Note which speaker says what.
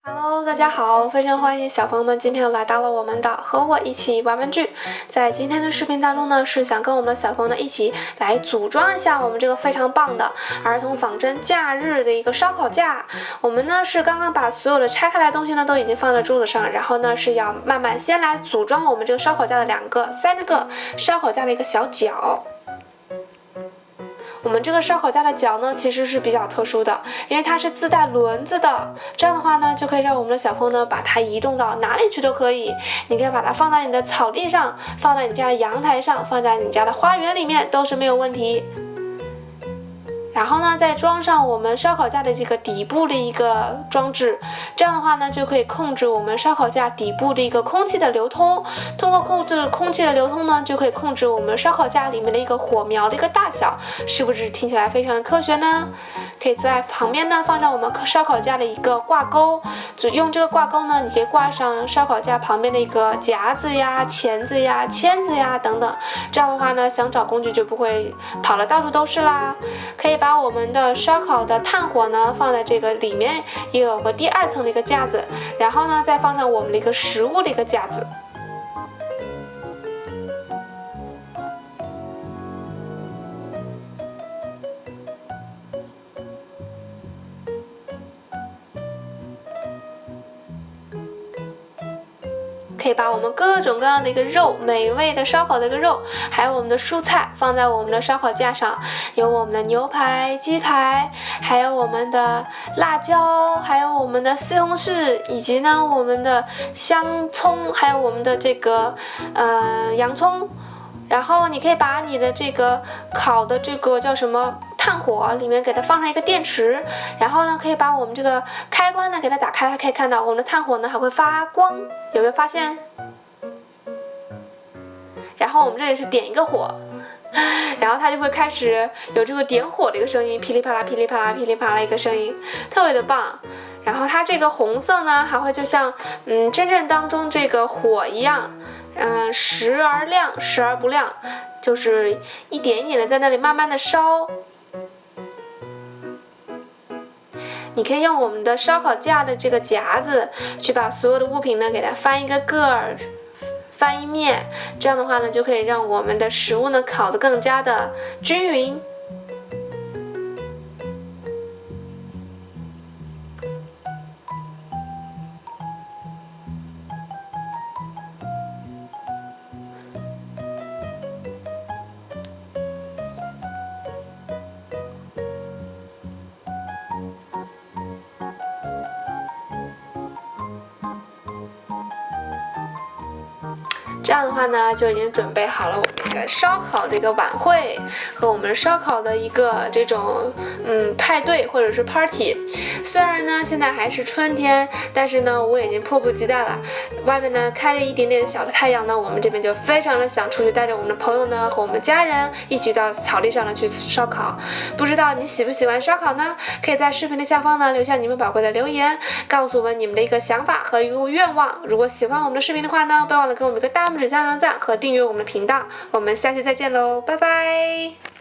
Speaker 1: Hello， 大家好，非常欢迎小朋友们今天又来到了我们的和我一起玩玩具。在今天的视频当中呢，是想跟我们的小朋友们一起来组装一下我们这个非常棒的儿童仿真假日的一个烧烤架。我们呢是刚刚把所有的拆开来的东西呢都已经放在桌子上，然后呢是要慢慢先来组装我们这个烧烤架的三个烧烤架的一个小角。我们这个烧烤架的脚呢，其实是比较特殊的，因为它是自带轮子的。这样的话呢，就可以让我们的小朋友呢把它移动到哪里去都可以。你可以把它放在你的草地上，放在你家的阳台上，放在你家的花园里面都是没有问题。然后呢，再装上我们烧烤架的这个底部的一个装置，这样的话呢，就可以控制我们烧烤架底部的一个空气的流通。通过控制空气的流通呢，就可以控制我们烧烤架里面的一个火苗的一个大小，是不是听起来非常的科学呢？可以在旁边呢放上我们烧烤架的一个挂钩，就用这个挂钩呢，你可以挂上烧烤架旁边的一个夹子呀、钳子呀、签子呀等等。这样的话呢，想找工具就不会跑得到处都是啦。可以把我们的烧烤的炭火呢放在这个里面，也有个第二层的一个架子，然后呢再放上我们的一个食物的一个架子。可以把我们各种各样的一个肉，美味的烧烤的一个肉，还有我们的蔬菜放在我们的烧烤架上，有我们的牛排、鸡排，还有我们的辣椒，还有我们的西红柿，以及呢我们的香葱，还有我们的这个洋葱。然后你可以把你的这个烤的这个叫什么炭火里面给它放上一个电池，然后呢可以把我们这个开关呢给它打开，它可以看到我们的炭火呢还会发光，有没有发现？然后我们这里是点一个火，然后它就会开始有这个点火的一个声音，噼里啪啦噼里啪啦噼里啪啦一个声音，特别的棒。然后它这个红色呢还会就像真正当中这个火一样，时而亮时而不亮，就是一点一点的在那里慢慢的烧。你可以用我们的烧烤架的这个夹子去把所有的物品呢给它翻一个个儿，翻一面，这样的话呢就可以让我们的食物呢烤得更加的均匀。这样的话呢，就已经准备好了我们一个烧烤的一个晚会和我们烧烤的一个这种派对或者是 party。虽然呢现在还是春天，但是呢我已经迫不及待了。外面呢开了一点点小的太阳呢，我们这边就非常的想出去带着我们的朋友呢和我们家人一起到草地上呢去烧烤。不知道你喜不喜欢烧烤呢？可以在视频的下方呢留下你们宝贵的留言，告诉我们你们的一个想法和愿望。如果喜欢我们的视频的话呢，别忘了给我们一个大拇指加上赞和订阅我们的频道。我们下期再见喽，拜拜。